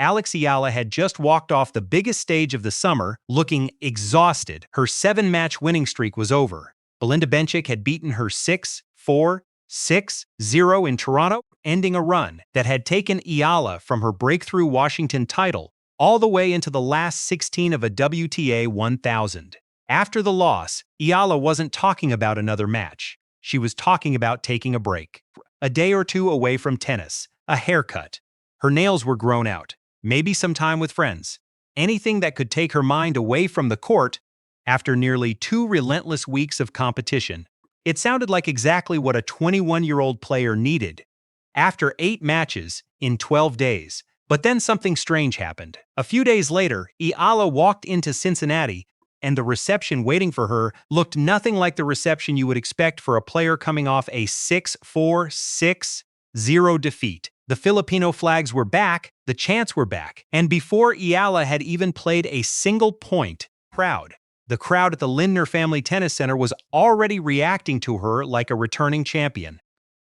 Alex Eala had just walked off the biggest stage of the summer, looking exhausted. Her 7-match winning streak was over. Belinda Bencic had beaten her 6-4, 6-0 in Toronto, ending a run that had taken Eala from her breakthrough Washington title all the way into the last 16 of a WTA 1000. After the loss, Eala wasn't talking about another match. She was talking about taking a break. A day or two away from tennis, a haircut. Her nails were grown out, maybe some time with friends. Anything that could take her mind away from the court after nearly 2 relentless weeks of competition. It sounded like exactly what a 21-year-old player needed. After 8 matches in 12 days. But then something strange happened. A few days later, Eala walked into Cincinnati, and the reception waiting for her looked nothing like the reception you would expect for a player coming off a 6-4, 6-0 defeat. The Filipino flags were back, the chants were back, and before Eala had even played a single point, the crowd at the Lindner Family Tennis Center was already reacting to her like a returning champion.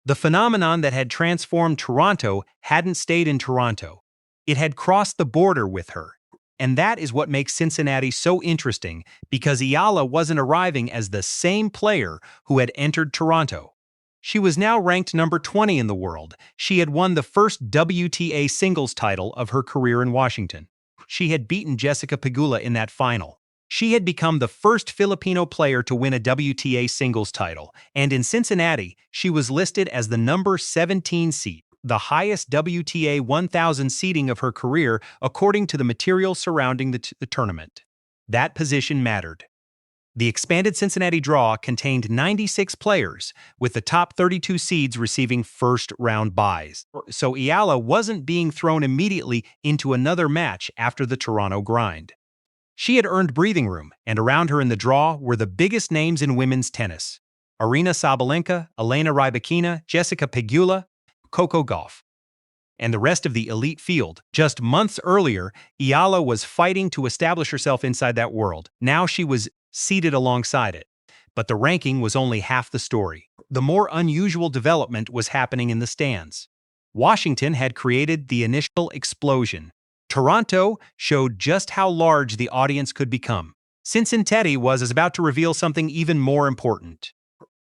The phenomenon that had transformed Toronto hadn't stayed in Toronto. It had crossed the border with her. And that is what makes Cincinnati so interesting, because Eala wasn't arriving as the same player who had entered Toronto. She was now ranked number 20 in the world. She had won the first WTA singles title of her career in Washington. She had beaten Jessica Pegula in that final. She had become the first Filipino player to win a WTA singles title, and in Cincinnati, she was listed as the number 17 seed, the highest WTA 1000 seeding of her career according to the material surrounding the tournament. That position mattered. The expanded Cincinnati draw contained 96 players, with the top 32 seeds receiving first-round byes. So Eala wasn't being thrown immediately into another match after the Toronto grind. She had earned breathing room, and around her in the draw were the biggest names in women's tennis: Aryna Sabalenka, Elena Rybakina, Jessica Pegula, Coco Gauff, and the rest of the elite field. Just months earlier, Eala was fighting to establish herself inside that world. Now she was seated alongside it. But the ranking was only half the story. The more unusual development was happening in the stands. Washington had created the initial explosion. Toronto showed just how large the audience could become. Cincinnati was about to reveal something even more important.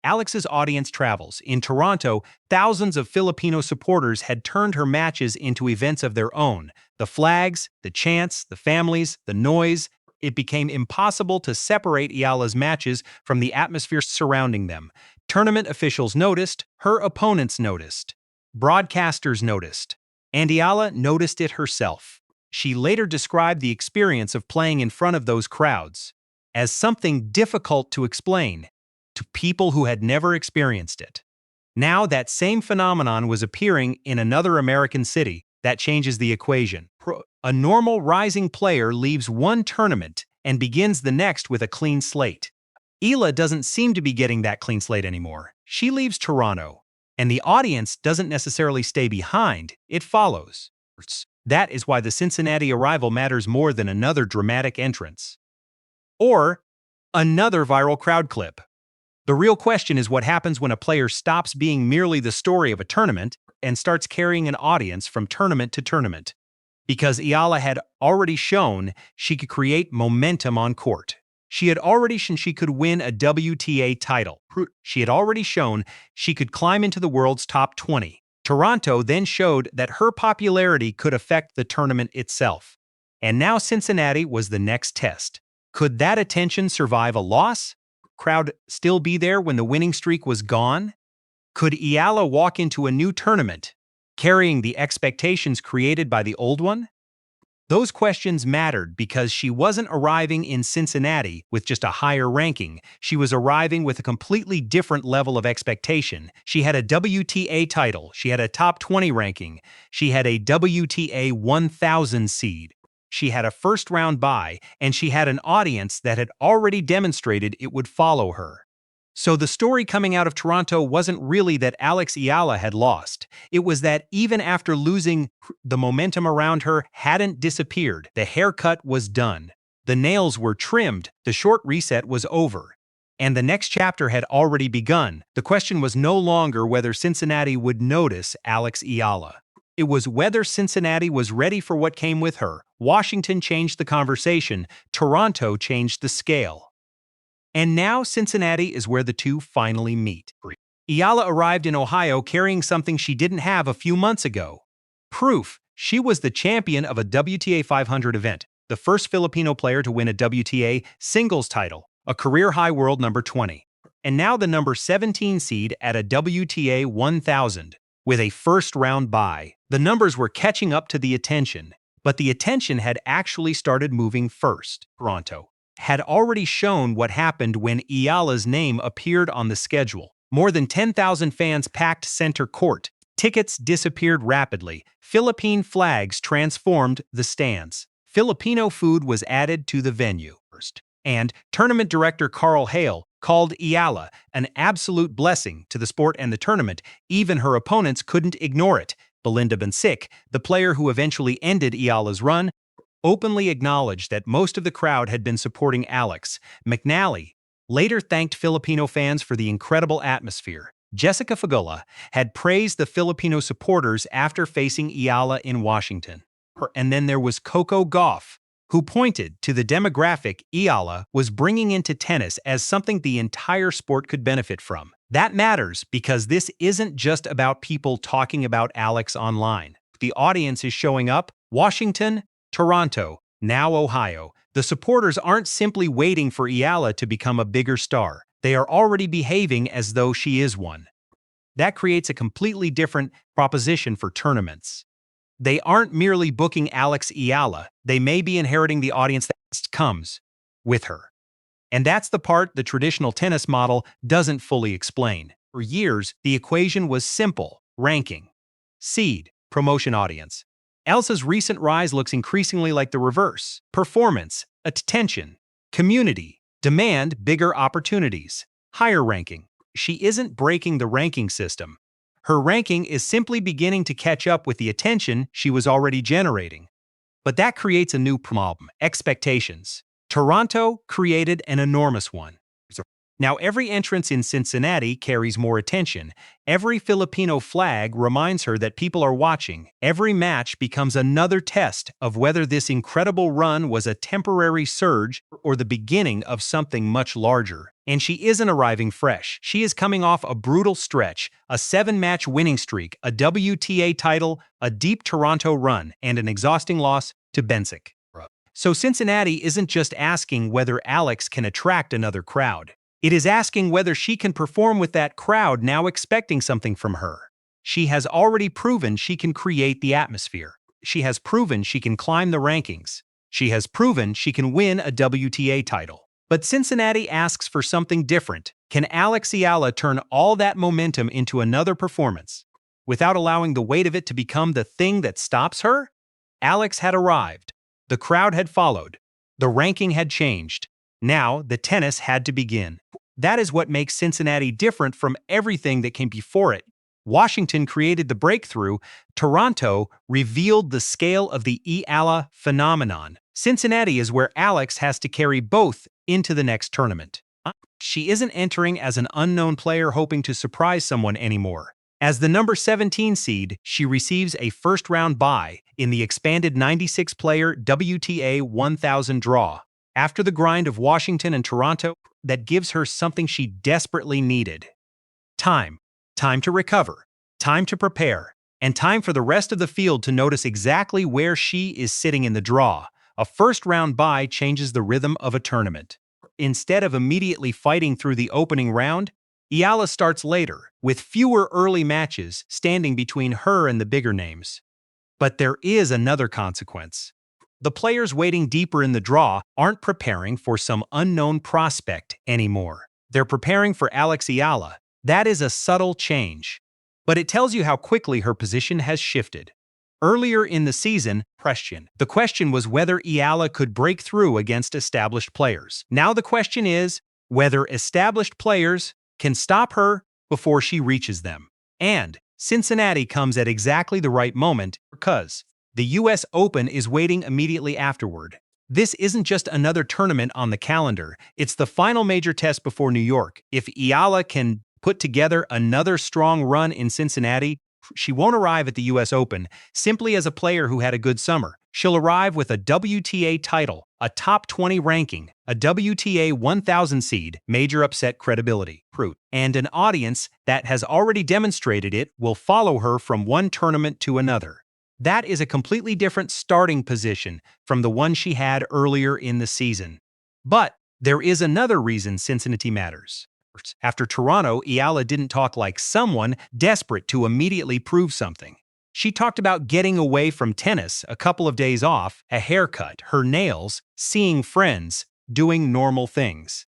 Alex's audience travels. In Toronto, thousands of Filipino supporters had turned her matches into events of their own. The flags, the chants, the families, the noise. It became impossible to separate Eala's matches from the atmosphere surrounding them. Tournament officials noticed, her opponents noticed, broadcasters noticed, and Eala noticed it herself. She later described the experience of playing in front of those crowds as something difficult to explain to people who had never experienced it. Now that same phenomenon was appearing in another American city. That changes the equation. A normal rising player leaves one tournament and begins the next with a clean slate. Eala doesn't seem to be getting that clean slate anymore. She leaves Toronto, and the audience doesn't necessarily stay behind, it follows. That is why the Cincinnati arrival matters more than another dramatic entrance. Or another viral crowd clip. The real question is what happens when a player stops being merely the story of a tournament and starts carrying an audience from tournament to tournament. Because Eala had already shown she could create momentum on court. She had already shown she could win a WTA title. She had already shown she could climb into the world's top 20. Toronto then showed that her popularity could affect the tournament itself. And now Cincinnati was the next test. Could that attention survive a loss? Crowd still be there when the winning streak was gone? Could Eala walk into a new tournament, carrying the expectations created by the old one? Those questions mattered because she wasn't arriving in Cincinnati with just a higher ranking. She was arriving with a completely different level of expectation. She had a WTA title. She had a top 20 ranking. She had a WTA 1000 seed. She had a first-round bye, and she had an audience that had already demonstrated it would follow her. So the story coming out of Toronto wasn't really that Alex Eala had lost. It was that even after losing, the momentum around her hadn't disappeared. The haircut was done. The nails were trimmed. The short reset was over. And the next chapter had already begun. The question was no longer whether Cincinnati would notice Alex Eala. It was whether Cincinnati was ready for what came with her. Washington changed the conversation. Toronto changed the scale. And now Cincinnati is where the two finally meet. Eala arrived in Ohio carrying something she didn't have a few months ago. Proof she was the champion of a WTA 500 event, the first Filipino player to win a WTA singles title, a career-high world number 20, and now the number 17 seed at a WTA 1000 with a first-round bye. The numbers were catching up to the attention, but the attention had actually started moving first. Toronto had already shown what happened when Eala's name appeared on the schedule. More than 10,000 fans packed center court. Tickets disappeared rapidly. Philippine flags transformed the stands. Filipino food was added to the venue. And tournament director Carl Hale called Eala an absolute blessing to the sport and the tournament. Even her opponents couldn't ignore it. Belinda Bencic, the player who eventually ended Eala's run, openly acknowledged that most of the crowd had been supporting Alex. McNally later thanked Filipino fans for the incredible atmosphere. Jessica Fagola had praised the Filipino supporters after facing Eala in Washington. And then there was Coco Gauff, who pointed to the demographic Eala was bringing into tennis as something the entire sport could benefit from. That matters because this isn't just about people talking about Alex online. The audience is showing up. Washington, Toronto, now Ohio. The supporters aren't simply waiting for Eala to become a bigger star. They are already behaving as though she is one. That creates a completely different proposition for tournaments. They aren't merely booking Alex Eala, they may be inheriting the audience that comes with her. And that's the part the traditional tennis model doesn't fully explain. For years, the equation was simple: ranking, seed, promotion audience. Elsa's recent rise looks increasingly like the reverse: performance, attention, community, demand bigger opportunities, higher ranking. She isn't breaking the ranking system. Her ranking is simply beginning to catch up with the attention she was already generating. But that creates a new problem: expectations. Toronto created an enormous one. Now every entrance in Cincinnati carries more attention. Every Filipino flag reminds her that people are watching. Every match becomes another test of whether this incredible run was a temporary surge or the beginning of something much larger. And she isn't arriving fresh. She is coming off a brutal stretch, a 7-match winning streak, a WTA title, a deep Toronto run, and an exhausting loss to Bencic. So Cincinnati isn't just asking whether Alex can attract another crowd. It is asking whether she can perform with that crowd now expecting something from her. She has already proven she can create the atmosphere. She has proven she can climb the rankings. She has proven she can win a WTA title. But Cincinnati asks for something different. Can Alex Eala turn all that momentum into another performance without allowing the weight of it to become the thing that stops her? Alex had arrived. The crowd had followed. The ranking had changed. Now, the tennis had to begin. That is what makes Cincinnati different from everything that came before it. Washington created the breakthrough. Toronto revealed the scale of the Eala phenomenon. Cincinnati is where Alex has to carry both into the next tournament. She isn't entering as an unknown player hoping to surprise someone anymore. As the number 17 seed, she receives a first-round bye in the expanded 96-player WTA 1000 draw. After the grind of Washington and Toronto, that gives her something she desperately needed. Time. Time to recover. Time to prepare. And time for the rest of the field to notice exactly where she is sitting in the draw. A first-round bye changes the rhythm of a tournament. Instead of immediately fighting through the opening round, Eala starts later, with fewer early matches standing between her and the bigger names. But there is another consequence. The players waiting deeper in the draw aren't preparing for some unknown prospect anymore. They're preparing for Alex Eala. That is a subtle change, but it tells you how quickly her position has shifted. Earlier in the season, the question was whether Eala could break through against established players. Now the question is whether established players can stop her before she reaches them. And Cincinnati comes at exactly the right moment because the US Open is waiting immediately afterward. This isn't just another tournament on the calendar, it's the final major test before New York. If Eala can put together another strong run in Cincinnati, She won't arrive at the US Open simply as a player who had a good summer. She'll arrive with a WTA title, a top 20 ranking, a WTA 1000 seed, major upset credibility, and an audience that has already demonstrated it will follow her from one tournament to another. That is a completely different starting position from the one she had earlier in the season. But there is another reason Cincinnati matters. After Toronto, Eala didn't talk like someone desperate to immediately prove something. She talked about getting away from tennis, a couple of days off, a haircut, her nails, seeing friends, doing normal things.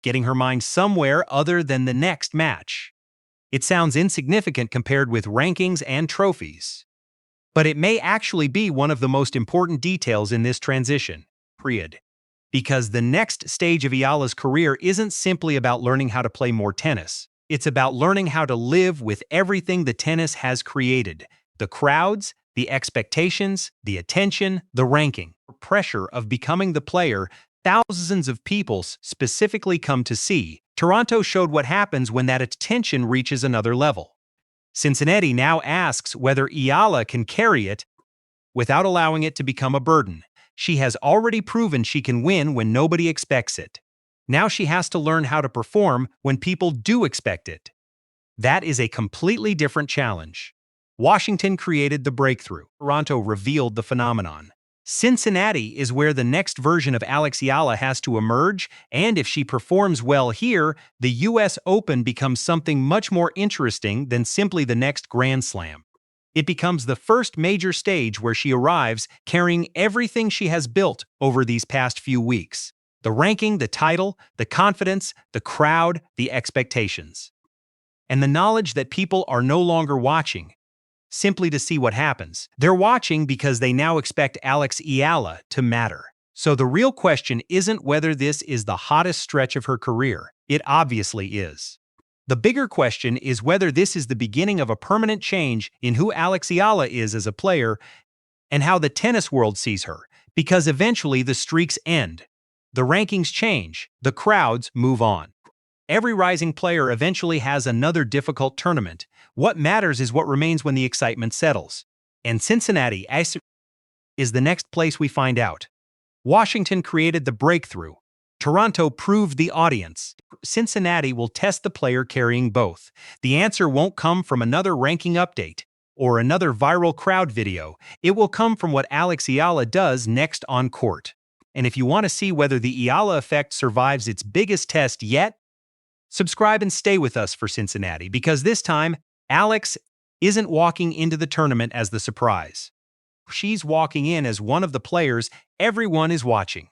Getting her mind somewhere other than the next match. It sounds insignificant compared with rankings and trophies. But it may actually be one of the most important details in this transition. Because the next stage of Eala's career isn't simply about learning how to play more tennis. It's about learning how to live with everything the tennis has created. The crowds, the expectations, the attention, the ranking, pressure of becoming the player thousands of people specifically come to see. Toronto showed what happens when that attention reaches another level. Cincinnati now asks whether Eala can carry it without allowing it to become a burden. She has already proven she can win when nobody expects it. Now she has to learn how to perform when people do expect it. That is a completely different challenge. Washington created the breakthrough. Toronto revealed the phenomenon. Cincinnati is where the next version of Alex Eala has to emerge, and if she performs well here, the US Open becomes something much more interesting than simply the next Grand Slam. It becomes the first major stage where she arrives carrying everything she has built over these past few weeks. The ranking, the title, the confidence, the crowd, the expectations. And the knowledge that people are no longer watching simply to see what happens. They're watching because they now expect Alex Eala to matter. So the real question isn't whether this is the hottest stretch of her career. It obviously is. The bigger question is whether this is the beginning of a permanent change in who Alex Eala is as a player and how the tennis world sees her, because eventually the streaks end. The rankings change, the crowds move on. Every rising player eventually has another difficult tournament. What matters is what remains when the excitement settles. And Cincinnati is the next place we find out. Washington created the breakthrough. Toronto proved the audience. Cincinnati will test the player carrying both. The answer won't come from another ranking update or another viral crowd video. It will come from what Alex Eala does next on court. And if you want to see whether the Eala effect survives its biggest test yet, subscribe and stay with us for Cincinnati, because this time, Alex isn't walking into the tournament as the surprise. She's walking in as one of the players everyone is watching.